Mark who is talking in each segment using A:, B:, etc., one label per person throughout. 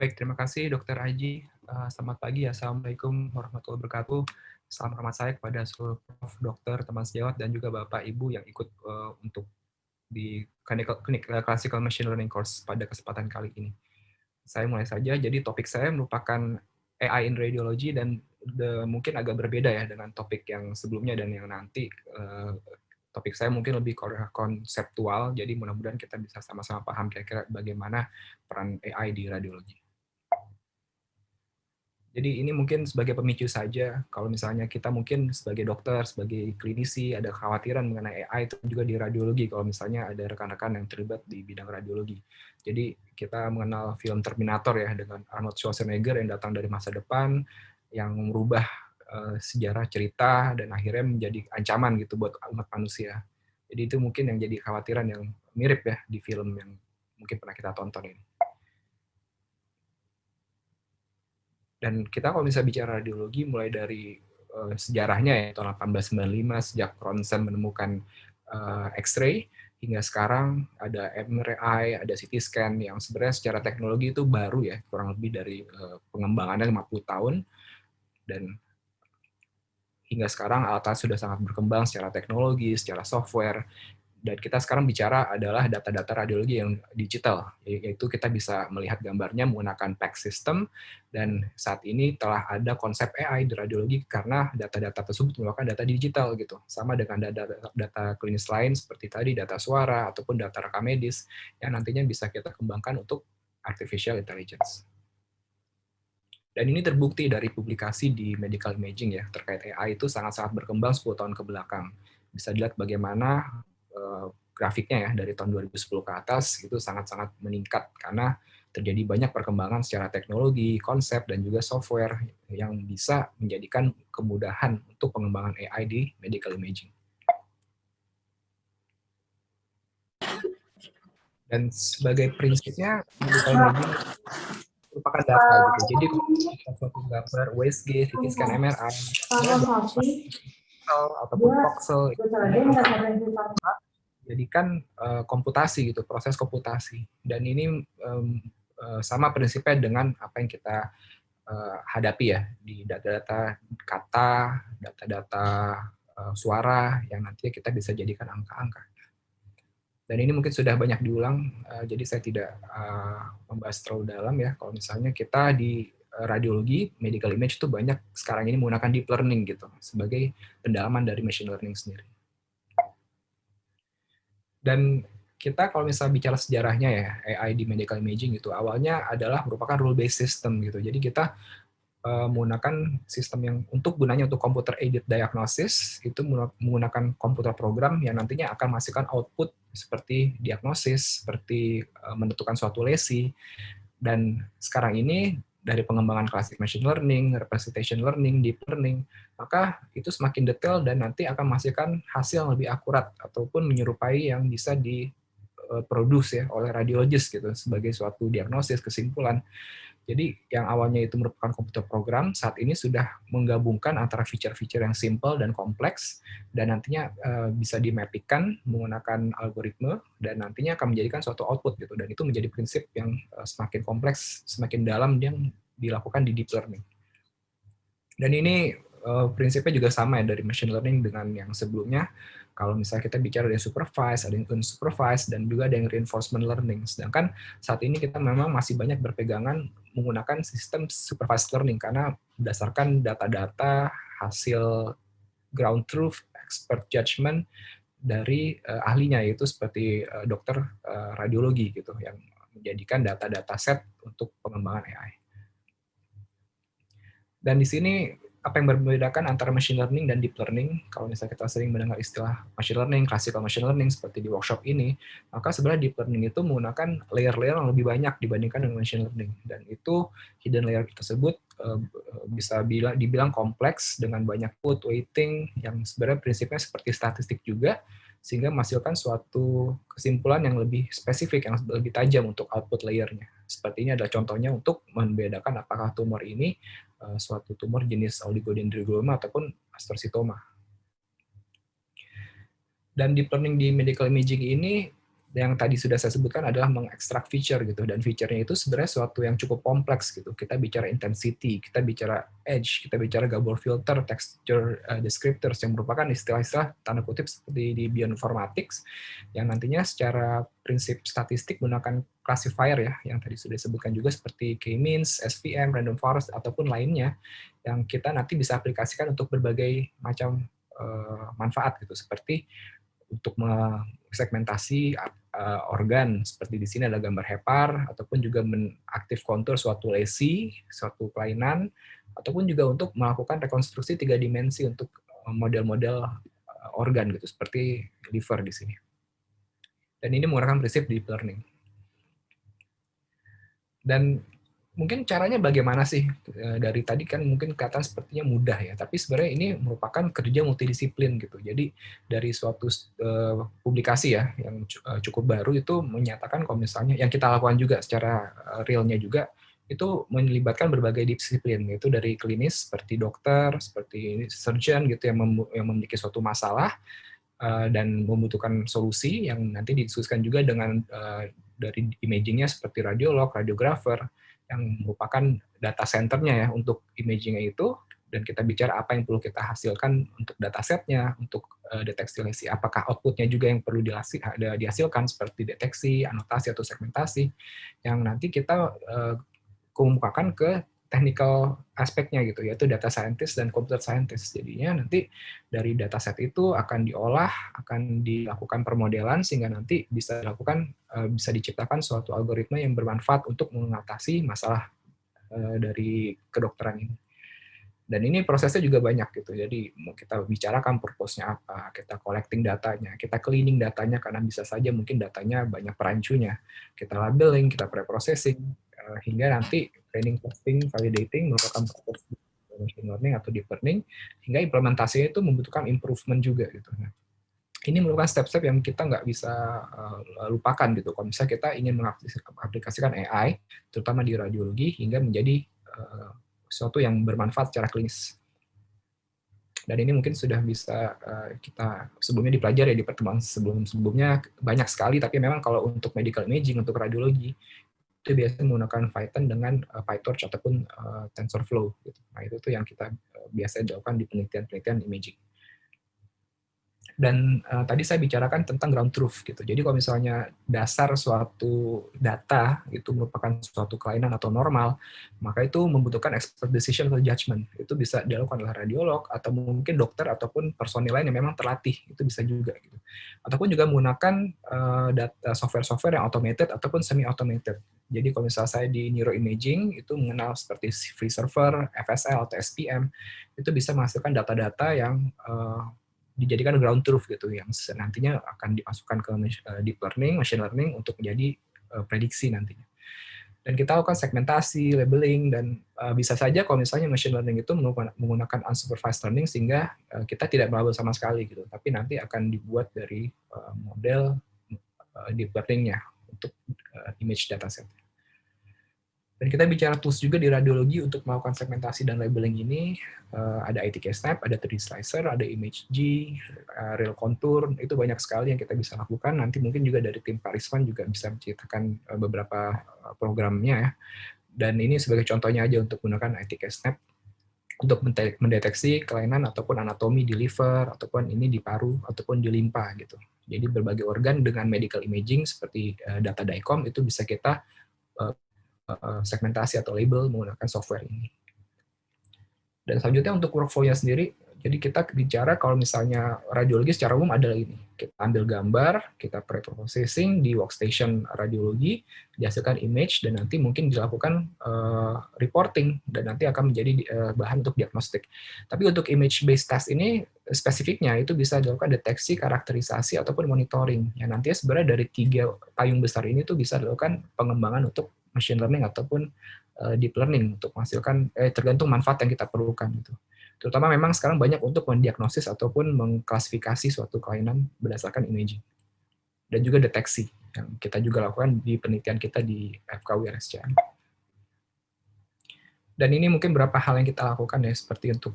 A: Baik, terima kasih Dokter Aji. Selamat pagi, Assalamualaikum warahmatullahi wabarakatuh. Salam hormat saya kepada seluruh prof, dokter, teman sejawat, dan juga Bapak Ibu yang ikut untuk di Classical Machine Learning Course pada kesempatan kali ini. Saya mulai saja, jadi topik saya merupakan AI in Radiology dan mungkin agak berbeda ya dengan topik yang sebelumnya dan yang nanti. Topik saya mungkin lebih konseptual, jadi mudah-mudahan kita bisa sama-sama paham kira-kira bagaimana peran AI di radiologi. Jadi ini mungkin sebagai pemicu saja, kalau misalnya kita mungkin sebagai dokter, sebagai klinisi, ada kekhawatiran mengenai AI itu juga di radiologi, kalau misalnya ada rekan-rekan yang terlibat di bidang radiologi. Jadi kita mengenal film Terminator ya, dengan Arnold Schwarzenegger yang datang dari masa depan, yang merubah sejarah cerita, dan akhirnya menjadi ancaman gitu buat umat manusia. Jadi itu mungkin yang jadi kekhawatiran yang mirip ya di film yang mungkin pernah kita tonton ini. Dan kita kalau bisa bicara radiologi mulai dari sejarahnya ya tahun 1895 sejak Ronsen menemukan X-ray hingga sekarang ada MRI, ada CT scan yang sebenarnya secara teknologi itu baru ya, kurang lebih dari pengembangannya 50 tahun, dan hingga sekarang alat sudah sangat berkembang secara teknologi, secara software. Dan kita sekarang bicara adalah data-data radiologi yang digital, yaitu kita bisa melihat gambarnya menggunakan PACS system, dan saat ini telah ada konsep AI di radiologi karena data-data tersebut merupakan data digital gitu, sama dengan data klinis lain seperti tadi data suara ataupun data rekam medis yang nantinya bisa kita kembangkan untuk artificial intelligence. Dan ini terbukti dari publikasi di medical imaging ya, terkait AI itu sangat-sangat berkembang 10 tahun ke belakang. Bisa dilihat bagaimana grafiknya ya dari tahun 2010 ke atas itu sangat-sangat meningkat karena terjadi banyak perkembangan secara teknologi, konsep, dan juga software yang bisa menjadikan kemudahan untuk pengembangan AI di medical imaging. Dan sebagai prinsipnya, medical imaging merupakan data gitu. Jadi kalau suatu gambar USG, CT scan, MRI, ataupun voxel itu jadikan komputasi gitu, proses komputasi. Dan ini sama prinsipnya dengan apa yang kita hadapi ya di data-data kata, data-data suara yang nantinya kita bisa jadikan angka-angka. Dan ini mungkin sudah banyak diulang, jadi saya tidak membahas terlalu dalam ya. Kalau misalnya kita di radiologi, medical image itu banyak sekarang ini menggunakan deep learning gitu sebagai pendalaman dari machine learning sendiri. Dan kita kalau misalnya bicara sejarahnya ya, AI di medical imaging gitu, awalnya adalah merupakan rule-based system gitu. Jadi kita menggunakan sistem yang gunanya untuk computer aided diagnosis, itu menggunakan komputer program yang nantinya akan menghasilkan output seperti diagnosis, seperti menentukan suatu lesi. Dan sekarang ini dari pengembangan classic machine learning, representation learning, deep learning, maka itu semakin detail dan nanti akan menghasilkan hasil yang lebih akurat ataupun menyerupai yang bisa diproduksi ya oleh radiologis gitu sebagai suatu diagnosis, kesimpulan. Jadi yang awalnya itu merupakan komputer program, saat ini sudah menggabungkan antara feature-feature yang simple dan kompleks, dan nantinya bisa dimapikkan menggunakan algoritma, dan nantinya akan menjadikan suatu output gitu. Dan itu menjadi prinsip yang semakin kompleks, semakin dalam yang dilakukan di deep learning. Dan ini prinsipnya juga sama ya dari machine learning dengan yang sebelumnya. Kalau misalnya kita bicara ada yang supervised, ada yang unsupervised, dan juga ada yang reinforcement learning. Sedangkan saat ini kita memang masih banyak berpegangan menggunakan sistem supervised learning karena berdasarkan data-data, hasil ground truth, expert judgment dari ahlinya, yaitu seperti dokter radiologi gitu, yang menjadikan data-data set untuk pengembangan AI. Dan di sini apa yang membedakan antara machine learning dan deep learning, kalau misalnya kita sering mendengar istilah machine learning, classical machine learning seperti di workshop ini, maka sebenarnya deep learning itu menggunakan layer-layer yang lebih banyak dibandingkan dengan machine learning. Dan itu hidden layer tersebut bisa dibilang kompleks dengan banyak put, weighting, yang sebenarnya prinsipnya seperti statistik juga, sehingga menghasilkan suatu kesimpulan yang lebih spesifik, yang lebih tajam untuk output layernya. Seperti ini adalah contohnya untuk membedakan apakah tumor ini suatu tumor jenis oligodendroglioma ataupun astrocytoma. Dan deep learning di medical imaging ini yang tadi sudah saya sebutkan adalah mengekstrak feature gitu, dan feature-nya itu sebenarnya suatu yang cukup kompleks gitu. Kita bicara intensity, kita bicara edge, kita bicara Gabor filter, texture descriptors yang merupakan istilah-istilah tanda kutip seperti di bioinformatics yang nantinya secara prinsip statistik menggunakan classifier ya, yang tadi sudah disebutkan juga seperti k-means, SVM, random forest ataupun lainnya yang kita nanti bisa aplikasikan untuk berbagai macam manfaat gitu, seperti untuk segmentasi organ, seperti di sini ada gambar hepar, ataupun juga mengaktif kontur suatu lesi, suatu kelainan, ataupun juga untuk melakukan rekonstruksi 3 dimensi untuk model-model organ gitu, seperti liver di sini. Dan ini menggunakan prinsip deep learning. Dan mungkin caranya bagaimana sih? Dari tadi kan mungkin kelihatan sepertinya mudah ya, tapi sebenarnya ini merupakan kerja multidisiplin gitu. Jadi dari suatu publikasi ya yang cukup baru itu menyatakan kalau misalnya yang kita lakukan juga secara realnya juga itu melibatkan berbagai disiplin, yaitu dari klinis seperti dokter, seperti surgeon gitu yang memiliki suatu masalah dan membutuhkan solusi yang nanti didiskusikan juga dengan dari imagingnya seperti radiolog, radiografer, yang merupakan data centernya ya untuk imagingnya itu, dan kita bicara apa yang perlu kita hasilkan untuk datasetnya, untuk deteksi lesi, apakah outputnya juga yang perlu dihasilkan seperti deteksi, anotasi atau segmentasi, yang nanti kita kemukakan ke technical aspeknya gitu, yaitu data scientist dan computer scientist. Jadinya nanti dari dataset itu akan diolah, akan dilakukan permodelan sehingga nanti bisa dilakukan bisa diciptakan suatu algoritma yang bermanfaat untuk mengatasi masalah dari kedokteran ini. Dan ini prosesnya juga banyak gitu. Jadi mau kita bicarakan purpose-nya apa, kita collecting datanya, kita cleaning datanya karena bisa saja mungkin datanya banyak perancunya. Kita labeling, kita pre-processing hingga nanti training, testing, validating merupakan proses machine learning atau deep learning hingga implementasinya itu membutuhkan improvement juga gitu. Nah, ini merupakan step-step yang kita nggak bisa lupakan gitu. Kalau misalnya kita ingin mengaplikasikan AI, terutama di radiologi, hingga menjadi sesuatu yang bermanfaat secara klinis. Dan ini mungkin sudah bisa kita sebelumnya dipelajari di pertemuan sebelumnya banyak sekali, tapi memang kalau untuk medical imaging, untuk radiologi, itu biasanya menggunakan Python dengan PyTorch ataupun TensorFlow. Gitu. Nah itu tuh yang kita biasa dilakukan di penelitian-penelitian imaging. Dan tadi saya bicarakan tentang ground truth gitu. Jadi kalau misalnya dasar suatu data itu merupakan suatu kelainan atau normal, maka itu membutuhkan expert decision atau judgment. Itu bisa dilakukan oleh radiolog atau mungkin dokter ataupun personil lain yang memang terlatih. Itu bisa juga gitu. Ataupun juga menggunakan data software-software yang automated ataupun semi automated. Jadi kalau misalnya saya di neuroimaging itu mengenal seperti free server, FSL atau SPM, itu bisa menghasilkan data-data yang dijadikan ground truth gitu yang nantinya akan dimasukkan ke deep learning, machine learning untuk menjadi prediksi nantinya. Dan kita lakukan segmentasi, labeling, dan bisa saja kalau misalnya machine learning itu menggunakan unsupervised learning sehingga kita tidak melabel sama sekali gitu, tapi nanti akan dibuat dari model deep learning-nya untuk image dataset. Dan kita bicara tools juga di radiologi untuk melakukan segmentasi dan labeling ini. Ada ITK-Snap, ada 3D Slicer, ada ImageG, Real Contour, itu banyak sekali yang kita bisa lakukan. Nanti mungkin juga dari tim Pak Risman juga bisa menceritakan beberapa programnya ya. Dan ini sebagai contohnya aja untuk menggunakan ITK-Snap untuk mendeteksi kelainan ataupun anatomi di liver, ataupun ini di paru, ataupun di limpa gitu. Jadi berbagai organ dengan medical imaging seperti data DICOM itu bisa kita segmentasi atau label menggunakan software ini. Dan selanjutnya untuk workflow-nya sendiri, jadi kita bicara kalau misalnya radiologi secara umum adalah ini. Kita ambil gambar, kita pre-processing di workstation radiologi, dihasilkan image, dan nanti mungkin dilakukan reporting, dan nanti akan menjadi bahan untuk diagnostik. Tapi untuk image-based test ini, spesifiknya itu bisa dilakukan deteksi, karakterisasi, ataupun monitoring. Yang nantinya sebenarnya dari 3 payung besar ini tuh bisa dilakukan pengembangan untuk machine learning ataupun deep learning untuk menghasilkan tergantung manfaat yang kita perlukan gitu. Terutama memang sekarang banyak untuk mendiagnosis ataupun mengklasifikasi suatu kelainan berdasarkan imaging. Dan juga deteksi yang kita juga lakukan di penelitian kita di FKUI RSCM. Dan ini mungkin beberapa hal yang kita lakukan ya, seperti untuk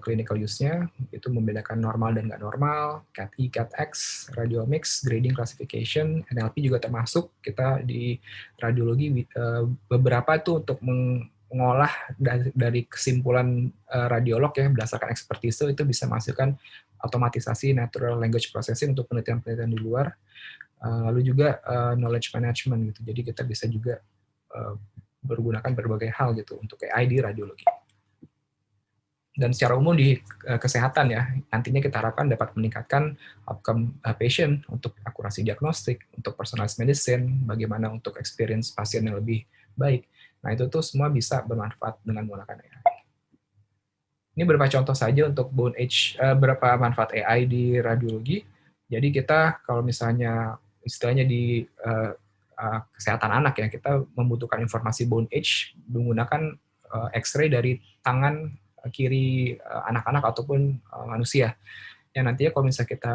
A: clinical use-nya, itu membedakan normal dan nggak normal, CAT-E, CAT-X, radiomics, grading classification, NLP juga termasuk. Kita di radiologi beberapa itu untuk mengolah dari kesimpulan radiolog ya, berdasarkan ekspertise itu bisa menghasilkan otomatisasi natural language processing untuk penelitian-penelitian di luar. Lalu juga knowledge management gitu. Jadi kita bisa juga bergunakan berbagai hal gitu untuk AI di radiologi. Dan secara umum di kesehatan ya, nantinya kita harapkan dapat meningkatkan outcome patient untuk akurasi diagnostik, untuk personalized medicine, bagaimana untuk experience pasien yang lebih baik. Nah, itu tuh semua bisa bermanfaat dengan menggunakan AI. Ini beberapa contoh saja untuk bone age, berapa manfaat AI di radiologi. Jadi kita kalau misalnya istilahnya di kesehatan anak ya, kita membutuhkan informasi bone age menggunakan X-ray dari tangan kiri anak-anak ataupun manusia. Yang nantinya kalau misalnya kita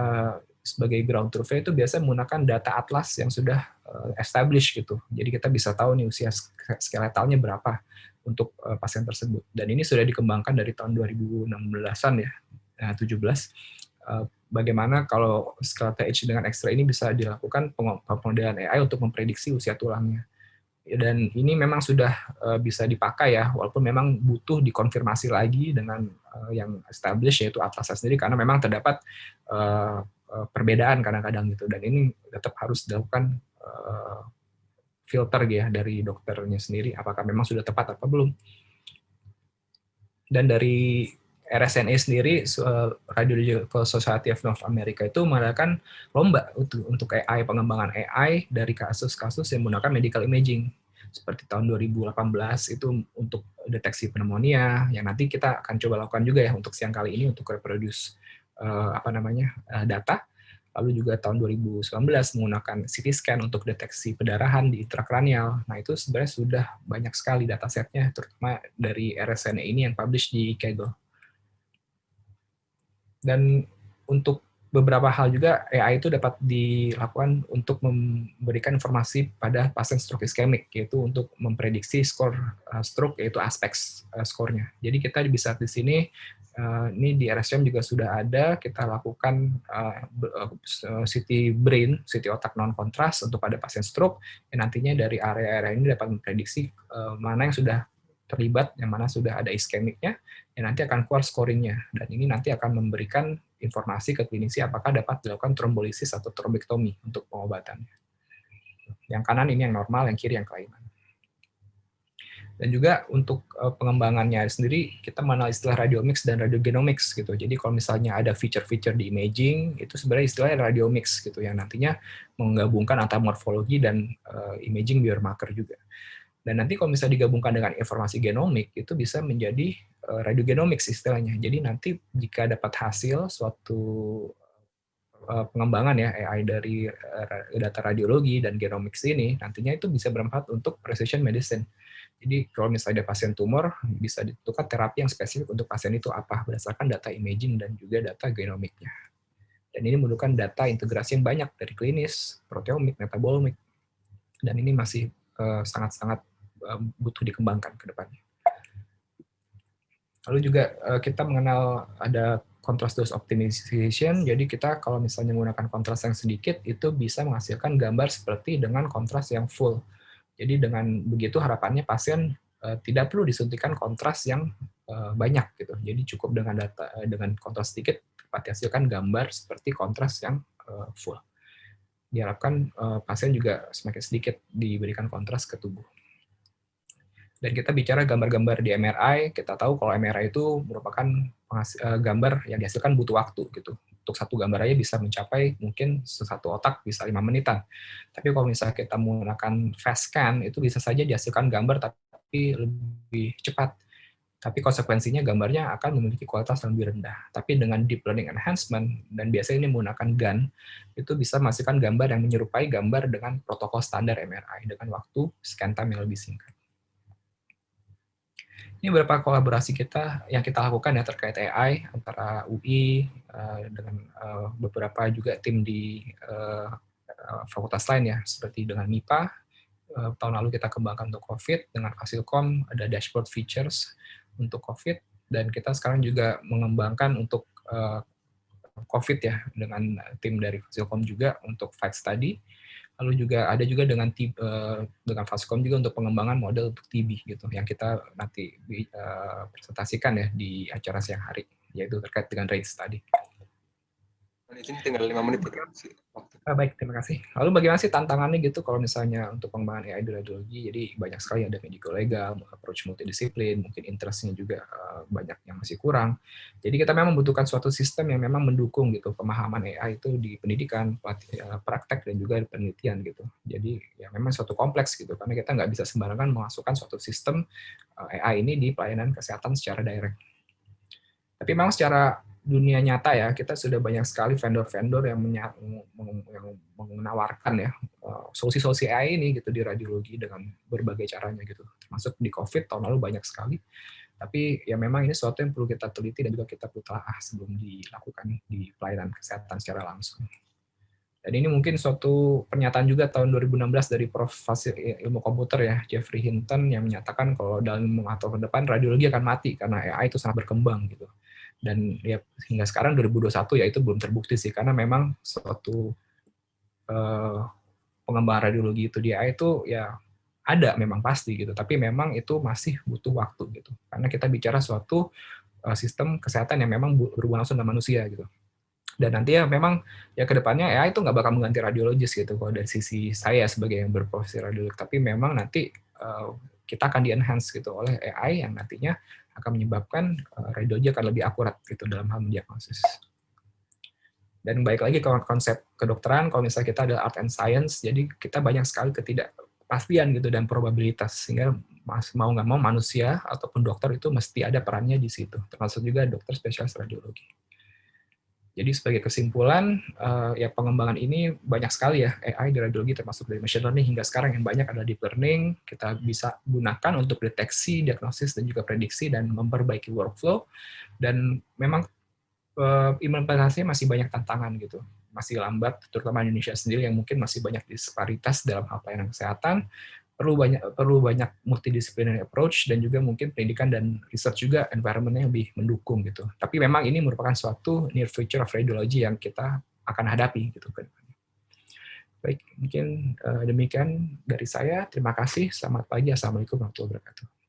A: sebagai ground truth itu biasa menggunakan data atlas yang sudah established gitu. Jadi kita bisa tahu nih usia skeletalnya berapa untuk pasien tersebut. Dan ini sudah dikembangkan dari tahun 2016-an ya, 17. Bagaimana kalau skeletal age dengan X-ray ini bisa dilakukan pemodelan AI untuk memprediksi usia tulangnya. Dan ini memang sudah bisa dipakai ya, walaupun memang butuh dikonfirmasi lagi dengan yang established yaitu atlasnya sendiri, karena memang terdapat perbedaan kadang-kadang gitu. Dan ini tetap harus dilakukan filter ya dari dokternya sendiri, apakah memang sudah tepat atau belum. Dan dari RSNA sendiri, Radiological Society of North America itu mengadakan lomba untuk AI, pengembangan AI dari kasus-kasus yang menggunakan medical imaging. Seperti tahun 2018 itu untuk deteksi pneumonia, yang nanti kita akan coba lakukan juga ya untuk siang kali ini untuk reproduce data. Lalu juga tahun 2019 menggunakan CT scan untuk deteksi pendarahan di intrakranial. Nah, itu sebenarnya sudah banyak sekali datasetnya, terutama dari RSNA ini yang publish di Kaggle. Dan untuk beberapa hal juga AI itu dapat dilakukan untuk memberikan informasi pada pasien stroke iskemik, yaitu untuk memprediksi skor stroke, yaitu aspek skornya. Jadi kita bisa di sini, ini di RSM juga sudah ada, kita lakukan CT brain, CT otak non kontras untuk pada pasien stroke, yang nantinya dari area-area ini dapat memprediksi mana yang sudah terlibat, yang mana sudah ada iskemiknya, yang nanti akan keluar scoringnya. Dan ini nanti akan memberikan informasi ke klinisi apakah dapat dilakukan trombolisis atau trombektomi untuk pengobatannya. Yang kanan ini yang normal, yang kiri yang kelainan. Dan juga untuk pengembangannya sendiri, kita mengenal istilah radiomics dan radiogenomics gitu. Jadi kalau misalnya ada feature-feature di imaging, itu sebenarnya istilahnya radiomics gitu, yang nantinya menggabungkan antara morfologi dan imaging biomarker juga. Dan nanti kalau misalnya digabungkan dengan informasi genomik, itu bisa menjadi radiogenomics istilahnya. Jadi nanti jika dapat hasil suatu pengembangan ya AI dari data radiologi dan genomics ini, nantinya itu bisa bermanfaat untuk precision medicine. Jadi kalau misalnya ada pasien tumor, bisa ditentukan terapi yang spesifik untuk pasien itu apa, berdasarkan data imaging dan juga data genomiknya. Dan ini membutuhkan data integrasi yang banyak dari klinis, proteomik, metabolomik, dan ini masih sangat-sangat butuh dikembangkan ke depannya. Lalu juga kita mengenal ada contrast dose optimization, jadi kita kalau misalnya menggunakan kontras yang sedikit, itu bisa menghasilkan gambar seperti dengan kontras yang full. Jadi dengan begitu harapannya pasien tidak perlu disuntikan kontras yang banyak gitu. Jadi cukup dengan kontras sedikit dapat dihasilkan gambar seperti kontras yang full. Diharapkan pasien juga semakin sedikit diberikan kontras ke tubuh. Dan kita bicara gambar-gambar di MRI, kita tahu kalau MRI itu merupakan gambar yang dihasilkan butuh waktu gitu. Untuk satu gambar aja bisa mencapai mungkin satu otak bisa 5 menitan. Tapi kalau misalnya kita menggunakan fast scan, itu bisa saja dihasilkan gambar tapi lebih cepat. Tapi konsekuensinya gambarnya akan memiliki kualitas yang lebih rendah. Tapi dengan deep learning enhancement, dan biasanya ini menggunakan GAN, itu bisa menghasilkan gambar yang menyerupai gambar dengan protokol standar MRI dengan waktu scan time yang lebih singkat. Ini beberapa kolaborasi kita yang kita lakukan ya terkait AI antara UI dengan beberapa juga tim di fakultas lain ya, seperti dengan MIPA, tahun lalu kita kembangkan untuk COVID dengan Fasilkom, ada dashboard features untuk COVID, dan kita sekarang juga mengembangkan untuk COVID ya, dengan tim dari Fasilkom juga untuk fight study. Lalu juga ada juga dengan Fasilkom juga untuk pengembangan model untuk TB gitu, yang kita nanti presentasikan ya di acara siang hari, yaitu terkait dengan rate study.
B: Ini tinggal 5 menit itu waktu.
A: Baik, terima kasih. Lalu bagaimana sih tantangannya gitu kalau misalnya untuk pengembangan AI di radiologi? Jadi banyak sekali ada medical legal, approach multidisiplin, mungkin interest-nya juga banyak yang masih kurang. Jadi kita memang membutuhkan suatu sistem yang memang mendukung gitu pemahaman AI itu di pendidikan, praktek, dan juga penelitian gitu. Jadi ya memang suatu kompleks gitu, karena kita nggak bisa sembarangan memasukkan suatu sistem AI ini di pelayanan kesehatan secara direct. Tapi memang secara dunia nyata ya, kita sudah banyak sekali vendor-vendor yang menawarkan ya solusi-solusi AI ini gitu di radiologi dengan berbagai caranya gitu. Termasuk di COVID tahun lalu banyak sekali. Tapi ya memang ini sesuatu yang perlu kita teliti dan juga kita perlu telaah sebelum dilakukan di pelayanan kesehatan secara langsung. Dan ini mungkin suatu pernyataan juga tahun 2016 dari Prof. Ilmu Komputer ya, Jeffrey Hinton, yang menyatakan kalau dalam 5 tahun ke depan radiologi akan mati karena AI itu sangat berkembang gitu. Dan ya hingga sekarang 2021 ya itu belum terbukti sih, karena memang suatu pengembangan radiologi itu di AI itu ya ada memang pasti gitu, tapi memang itu masih butuh waktu gitu. Karena kita bicara suatu sistem kesehatan yang memang berhubungan langsung dengan manusia gitu. Dan nanti ya memang ya kedepannya AI itu nggak bakal mengganti radiologis gitu kalau dari sisi saya sebagai yang berprofesi radiolog, tapi memang nanti kita akan di-enhance gitu oleh AI yang nantinya akan menyebabkan radiologi akan lebih akurat gitu dalam hal mendiagnosis. Dan baik lagi ke konsep kedokteran, kalau misalnya kita ada art and science, jadi kita banyak sekali ketidakpastian gitu dan probabilitas, sehingga mau nggak mau manusia ataupun dokter itu mesti ada perannya di situ, termasuk juga dokter spesialis radiologi. Jadi sebagai kesimpulan, ya pengembangan ini banyak sekali ya AI di radiologi, termasuk dari machine learning hingga sekarang yang banyak adalah deep learning, kita bisa gunakan untuk deteksi, diagnosis, dan juga prediksi, dan memperbaiki workflow. Dan memang implementasinya masih banyak tantangan gitu, masih lambat, terutama di Indonesia sendiri yang mungkin masih banyak disparitas dalam hal pelayanan kesehatan, perlu banyak multidisciplinary approach, dan juga mungkin pendidikan dan research juga environment-nya lebih mendukung gitu. Tapi memang ini merupakan suatu near future of radiology yang kita akan hadapi gitu kan. Baik, mungkin demikian dari saya. Terima kasih. Selamat pagi. Assalamualaikum warahmatullahi wabarakatuh.